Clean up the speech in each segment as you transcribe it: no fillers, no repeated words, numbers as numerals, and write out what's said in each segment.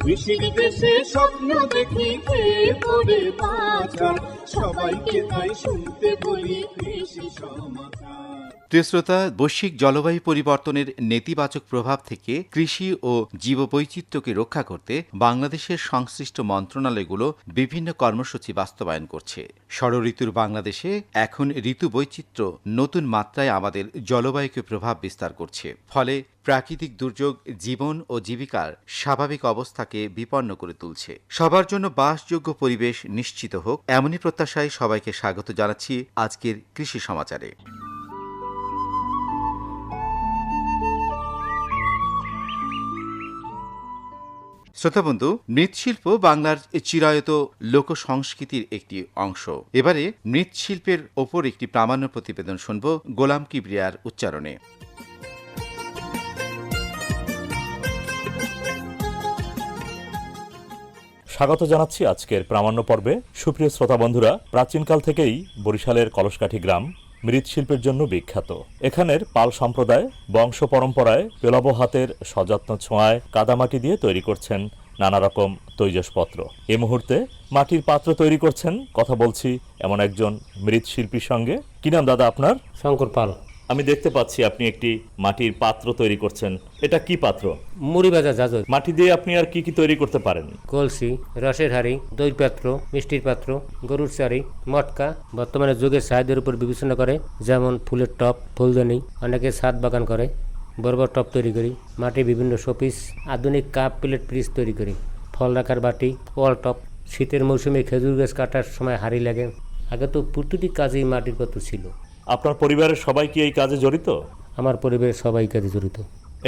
কৃষির দেশে স্বপ্ন দেখি খেয়ে পড়ে বাঁচা, সবাইকে তাই শুনতে বলি কৃষি সমাচার। প্রিয় শ্রোতা, বৈশ্বিক জলবায়ু পরিবর্তনের নেতিবাচক প্রভাব থেকে কৃষি ও জীববৈচিত্র্যকে রক্ষা করতে বাংলাদেশের সংশ্লিষ্ট মন্ত্রণালয়গুলো বিভিন্ন কর্মসূচি বাস্তবায়ন করছে। ষড়ঋতুর বাংলাদেশে এখন ঋতু বৈচিত্র্য নতুন মাত্রায় আমাদের জলবায়ুকে প্রভাব বিস্তার করছে। ফলে প্রাকৃতিক দুর্যোগ জীবন ও জীবিকার স্বাভাবিক অবস্থাকে বিপন্ন করে তুলছে। সবার জন্য বাসযোগ্য পরিবেশ নিশ্চিত হোক, এমনই প্রত্যাশায় সবাইকে স্বাগত জানাচ্ছি আজকের কৃষি সমাচারে। শ্রোতাবন্ধু, মৃৎশিল্প বাংলার চিরায়ত লোক সংস্কৃতির একটি অংশ। এবারে মৃৎশিল্পের ওপর একটি প্রামাণ্য প্রতিবেদন শুনব গোলাম কিবরিয়ার উচ্চারণে। স্বাগত জানাচ্ছি আজকের প্রামাণ্য পর্বে। সুপ্রিয় শ্রোতা বন্ধুরা, প্রাচীনকাল থেকেই বরিশালের কলসকাঠি গ্রাম মৃৎশিল্পের জন্য বিখ্যাত। এখানের পাল সম্প্রদায় বংশ পরম্পরায় পেলব হাতের সযত্ন ছোঁয়ায় কাদামাটি দিয়ে তৈরি করছেন নানা রকম তৈজসপত্র। এই মুহূর্তে মাটির পাত্র তৈরি করছেন, কথা বলছি এমন একজন মৃৎশিল্পীর সঙ্গে। কি নাম দাদা আপনার? শঙ্কর পাল। আমি দেখতে পাচ্ছি আপনি একটি মাটির পাত্র তৈরি করছেন। এটা কি পাত্র? মুড়ি ভাজা জাজর। মাটি দিয়ে আপনি আর কি কি তৈরি করতে পারেন? কলসি, রসের হাঁড়ি, দই পাত্র, মিষ্টির পাত্র, গরুর চারি, মটকা। বর্তমানে যুগের চাহিদার উপর বিবেচনা করে, যেমন ফুলের টপ, ফুলদানি, অনেকে ছাদ বাগান করে, বড় বড় টপ তৈরি করি। মাটি বিভিন্ন শোপিস, আধুনিক কাপ, প্লেট, পিস তৈরি করি। ফল রাখার বাটি, ওয়াল টপ। শীতের মৌসুমে খেজুর গাছ কাটার সময় হাঁড়ি লাগে। আগে তো প্রতিটি কাজেই মাটির পাত্র ছিল। আপনার পরিবারের সবাই কি এই কাজে জড়িত? আমার পরিবারের সবাই কাজে জড়িত।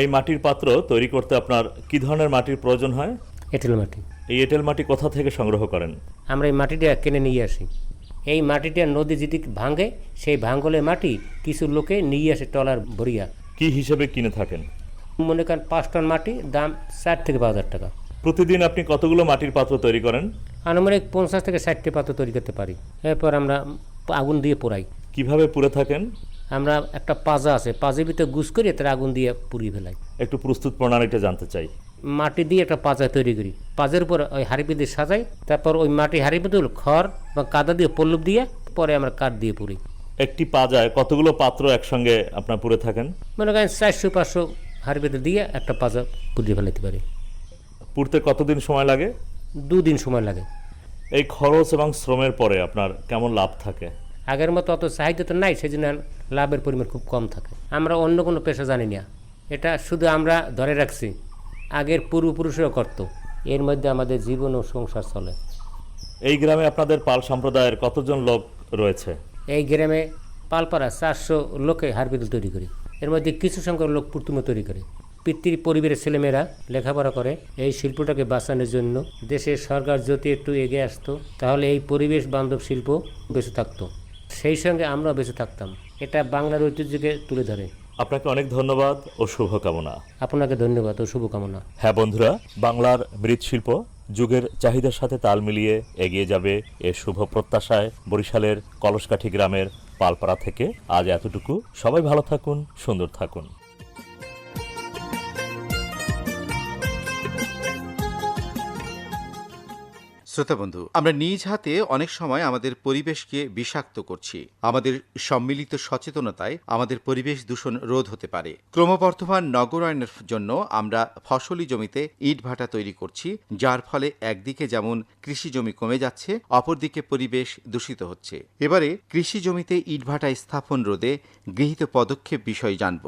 এই মাটির পাত্র তৈরি করতে আপনার কি ধরনের মাটির প্রয়োজন হয়? এঁটেল মাটি। এই এঁটেল মাটি কোথা থেকে সংগ্রহ করেন? আমরা এই মাটিটা কিনে নিয়ে আসি। এই মাটিটা নদী যদি ভাঙে, সেই ভাঙ্গলের মাটি কিছু লোকে নিয়ে আসে টলার ভরিয়া। কি হিসেবে কিনে থাকেন? মনে করেন 5 টন মাটি, দাম 4 থেকে 5,000 টাকা। প্রতিদিন আপনি কতগুলো মাটির পাত্র তৈরি করেন? আনুমানিক 50 থেকে 60টি পাত্র তৈরি করতে পারি। এরপর আমরা আগুন দিয়ে পোড়াই। কিভাবে পুড়ে থাকেন? আমরা একটা পাজা আছে, পাজের ভিতরে গুছ করে তার আগুন দিয়ে পুড়িয়ে ফেলাই। একটু প্রস্তুত প্রণালীটা জানতে চাই। মাটি দিয়ে একটা পাজা তৈরি করি, পাজের উপর ওই হাঁড়ি দিয়ে সাজাই, তারপর ওই মাটি হাঁড়ি ভিতরে খড় বা কাদা দিয়ে পল্লব দিয়ে পরে আমরা কাঠ দিয়ে পুড়ি। একটি পাজায় কতগুলো পাত্র একসঙ্গে আপনার পুড়ে থাকেন? মনে করেন 400-500 হাঁড়ি ভিতরে দিয়ে একটা পাজা পুড়িয়ে ফেলাতে পারি। পুড়তে কতদিন সময় লাগে? 2 দিন সময় লাগে। এই খরচ এবং শ্রমের পরে আপনার কেমন লাভ থাকে? আগের মতো অত চাহিদা তো নাই, সেই জন্য লাভের পরিমাণ খুব কম থাকে। আমরা অন্য কোনো পেশা জানি না, এটা শুধু আমরা ধরে রাখছি, আগের পূর্বপুরুষরা করত। এর মধ্যে আমাদের জীবন ও সংসার চলে। এই গ্রামে আপনাদের পাল সম্প্রদায়ের কতজন লোক রয়েছে? এই গ্রামে পালপাড়া 400 লোকে হারবিদল তৈরি করি। এর মধ্যে কিছু সংখ্যক লোক প্রতিমা তৈরি করে। পিতৃ পরিবারের ছেলেমেয়েরা লেখাপড়া করে। এই শিল্পটাকে বাঁচানোর জন্য দেশের সরকার যদি একটু এগিয়ে আসতো, তাহলে এই পরিবেশ বান্ধব শিল্প বেঁচে থাকতো, সেই সঙ্গে আমরা বেঁচে থাকতাম। এটা বাংলার ঐতিহ্যকে তুলে ধরে। আপনাকে অনেক ধন্যবাদ ও শুভকামনা। আপনাকে ধন্যবাদ ও শুভকামনা। হ্যাঁ বন্ধুরা, বাংলার মৃৎশিল্প যুগের চাহিদার সাথে তাল মিলিয়ে এগিয়ে যাবে এ শুভ প্রত্যাশায় বরিশালের কলসকাঠি গ্রামের পালপাড়া থেকে আজ এতটুকু। সবাই ভালো থাকুন, সুন্দর থাকুন। শ্রোতাবন্ধু, আমরা নিজ হাতে অনেক সময় আমাদের পরিবেশকে বিষাক্ত করছি। আমাদের সম্মিলিত সচেতনতায় আমাদের পরিবেশ দূষণ রোধ হতে পারে। ক্রমবর্ধমান নগরায়নের জন্য আমরা ফসলি জমিতে ইটভাটা তৈরি করছি, যার ফলে একদিকে যেমন কৃষি জমি কমে যাচ্ছে, অপরদিকে পরিবেশ দূষিত হচ্ছে। এবারে কৃষি জমিতে ইটভাটা স্থাপন রোধে গৃহীত পদক্ষেপ বিষয় জানব।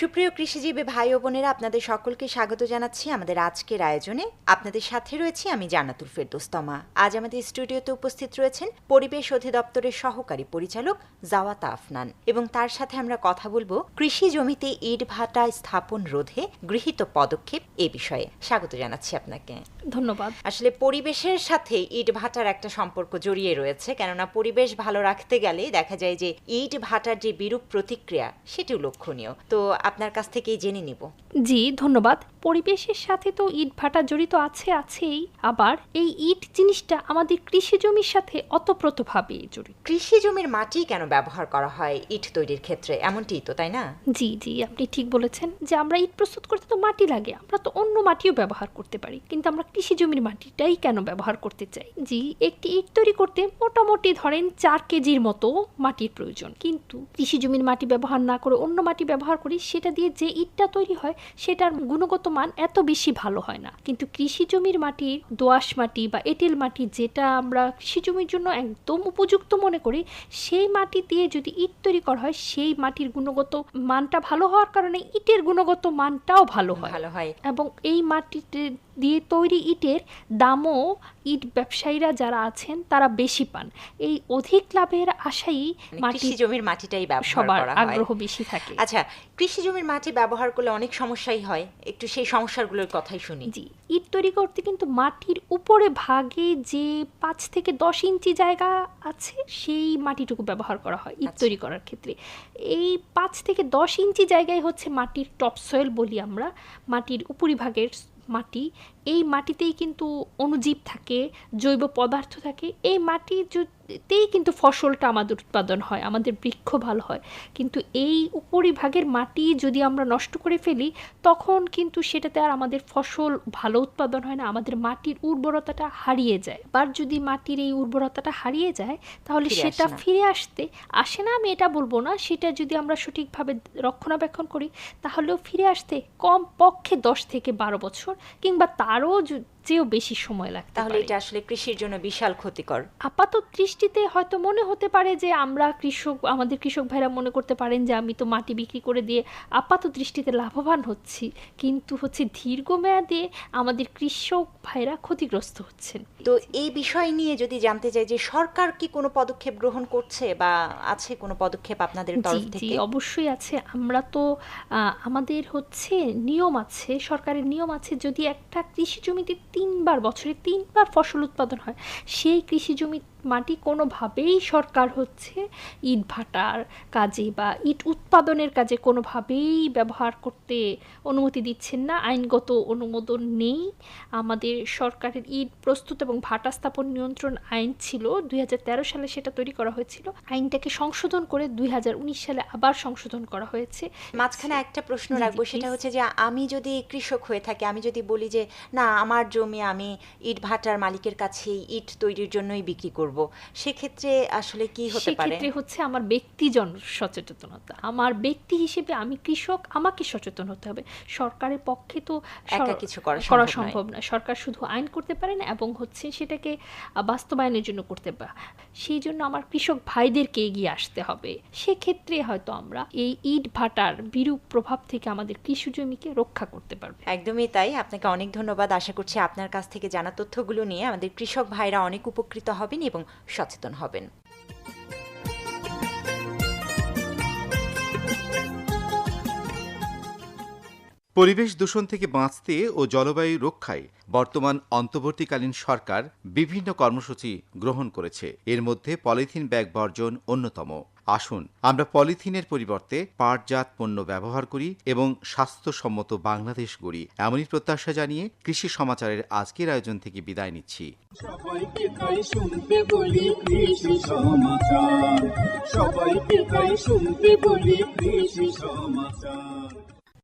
সুপ্রিয় কৃষিজীবী ভাই ও বোনেরা, আপনাদের সকলকে স্বাগত জানাচ্ছি আমাদের আজকের আয়োজনে। আপনাদের সাথে রয়েছি আমি জান্নাতুল ফেরদৌস তমা। আজ আমাদের স্টুডিওতে উপস্থিত রয়েছেন পরিবেশ অধিদপ্তরের সহকারী পরিচালক জাওয়াতা আফনান, এবং তার সাথে আমরা কথা বলবো কৃষি জমিতে ইট ভাটা স্থাপন রোধে গৃহীত পদক্ষেপ এ বিষয়ে। স্বাগত জানাচ্ছি আপনাকে। ধন্যবাদ। আসলে পরিবেশের সাথে ইট ভাটার একটা সম্পর্ক জড়িয়ে রয়েছে, কেননা পরিবেশ ভালো রাখতে গেলে দেখা যায় যে ইট ভাটার যে বিরূপ প্রতিক্রিয়া সেটিও লক্ষণীয়। তো আপনার কাছ থেকেই জেনে নিব। জি ধন্যবাদ। পরিবেশের সাথে তো ইট ভাটা জড়িত আছেই, আবার এই ইট জিনিসটা আমাদের কৃষি জমির সাথে অতপ্রতভাবে জড়িত। কৃষি জমির মাটি কেন ব্যবহার করা হয় ইট তৈরির ক্ষেত্রে, এমনটি তো তাই না? জি জি, আপনি ঠিক বলেছেন যে আমরা ইট প্রস্তুত করতে তো মাটি লাগে, আমরা তো অন্য মাটিও ব্যবহার করতে পারি, কিন্তু আমরা কৃষি জমির মাটিটাই কেন ব্যবহার করতে চাই? জি, একটি ইট তৈরি করতে মোটামুটি ধরেন 4 কেজির মতো মাটির প্রয়োজন, কিন্তু কৃষি জমির মাটি ব্যবহার না করে অন্য মাটি ব্যবহার করি, সেটা দিয়ে যে ইটটা তৈরি হয় সেটার গুণগত মান এত বেশি ভালো হয় না। কিন্তু কৃষি জমির মাটির দোআঁশ মাটি বা এঁটেল মাটি, যেটা আমরা কৃষি জমির জন্য একদম উপযুক্ত মনে করি, সেই মাটি দিয়ে যদি ইট তৈরি করা হয়, সেই মাটির গুণগত মানটা ভালো হওয়ার কারণে ইটের গুণগত মানটাও ভালো হয় এবং এই মাটিতে দিয়ে তৈরি ইটের দামও ইট ব্যবসায়ীরা যারা আছেন তারা বেশি পান। এই অধিক লাভের আশাই কৃষি জমির মাটিটাই ব্যবহার সবার করা হয়, আগ্রহ বেশি থাকে। আচ্ছা, কৃষি জমির মাটি ব্যবহার করলে অনেক সমস্যাই হয়, একটু সেই সমস্যাগুলোর কথাই শুনি। জি, ইট তৈরি করতে কিন্তু মাটির উপরে ভাগে যে 5 থেকে 10 ইঞ্চি জায়গা আছে, সেই মাটিটুকু ব্যবহার করা হয় ইট তৈরি করার ক্ষেত্রে। এই 5 থেকে 10 ইঞ্চি জায়গায় হচ্ছে মাটির টপ সয়েল বলি আমরা, মাটির উপরিভাগের মাটি। এই মাটিতেই কিন্তু অণুজীব থাকে, জৈব পদার্থ থাকে, এই মাটিতেই কিন্তু ফসলটা আমাদের উৎপাদন হয়, আমাদের বৃক্ষ ভালো হয়। কিন্তু এই উপরিভাগের মাটি যদি আমরা নষ্ট করে ফেলি, তখন কিন্তু সেটাতে আর আমাদের ফসল ভালো উৎপাদন হয় না, আমাদের মাটির উর্বরতাটা হারিয়ে যায়। আর যদি মাটির এই উর্বরতাটা হারিয়ে যায়, তাহলে সেটা ফিরে আসে না, আমি এটা বলবো না, সেটা যদি আমরা সঠিকভাবে রক্ষণাবেক্ষণ করি, তাহলেও ফিরে আসতে কম পক্ষে 10 থেকে 12 বছর কিংবা তারও চেয়েও বেশি সময় লাগতে পারে। তাহলে এটা আসলে কৃষির জন্য বিশাল ক্ষতিকর। আপাত দৃষ্টিতে হয়তো মনে হতে পারে যে আমাদের কৃষক ভাইরা মনে করতে পারেন যে আমি তো মাটি বিক্রি করে দিয়ে আপাত দৃষ্টিতে লাভবান হচ্ছি, কিন্তু হচ্ছে দীর্ঘমেয়াদে আমাদের কৃষক ভাইরা ক্ষতিগ্রস্ত হচ্ছেন। তো এই বিষয় নিয়ে যদি জানতে চাই যে সরকার কি কোনো পদক্ষেপ গ্রহণ করছে বা আছে কোনো পদক্ষেপ আপনাদের তরফ থেকে? জি, অবশ্যই আছে। আমরা তো আমাদের হচ্ছে নিয়ম আছে, সরকারের নিয়ম আছে, যদি একটা কৃষি জমিতে বছরে 3 বার ফসল উৎপাদন হয়, সেই কৃষি জমি মাটি কোনোভাবেই সরকার হচ্ছে ইট ভাটার কাজে বা ইট উৎপাদনের কাজে কোনোভাবেই ব্যবহার করতে অনুমতি দিচ্ছেন না, আইনগত অনুমোদন নেই। আমাদের সরকারের ইট প্রস্তুত এবং ভাটা স্থাপন নিয়ন্ত্রণ আইন ছিল 2013 সালে, সেটা তৈরি করা হয়েছিল। আইনটাকে সংশোধন করে 2019 সালে আবার সংশোধন করা হয়েছে। মাঝখানে একটা প্রশ্ন রাখবো, সেটা হচ্ছে যে আমি যদি কৃষক হয়ে থাকি, আমি যদি বলি যে না, আমার জমি আমি ইট ভাটার মালিকের কাছে ইট তৈরির জন্যই বিক্রি করব, সেক্ষেত্রে আসলে কি হতে পারে? সেক্ষেত্রে হচ্ছে আমার ব্যক্তিজন সচেতনতা, আমার ব্যক্তি হিসেবে আমি কৃষক, আমাকে সচেতন হতে হবে। সরকারের পক্ষে তো একা কিছু করা সম্ভব না, সরকার শুধু আইন করতে পারে না এবং হচ্ছে সেটাকে বাস্তবায়নের জন্য করতে পারে, সেই জন্য আমার কৃষক ভাইদেরকে এগিয়ে আসতে হবে। সেক্ষেত্রে হয়তো আমরা এই ইট ভাটার বিরূপ প্রভাব থেকে আমাদের কৃষি জমিকে রক্ষা করতে পারবো। একদমই তাই। আপনাকে অনেক ধন্যবাদ। আশা করছি আপনার কাছ থেকে জানা তথ্যগুলো নিয়ে আমাদের কৃষক ভাইরা অনেক উপকৃত হবেন এবং সচেতন হবেন। পরিবেশ দূষণ থেকে বাঁচতে ও জলবায়ু রক্ষায় বর্তমান অন্তর্বর্তীকালীন সরকার বিভিন্ন কর্মসূচি গ্রহণ করেছে। এর মধ্যে পলিথিন ব্যাগ বর্জন অন্যতম। আসুন আমরা পলিথিনের পরিবর্তে পাটজাত পণ্য ব্যবহার করি এবং স্বাস্থ্যসম্মত বাংলাদেশ গড়ি, এমনই প্রত্যাশা জানিয়ে কৃষি সমাচারের আজকের আয়োজন থেকে বিদায় নিচ্ছি। সবাইকে তাই শুনতে বলি কৃষি সমাচার, সবাইকে তাই শুনতে বলি কৃষি সমাচার।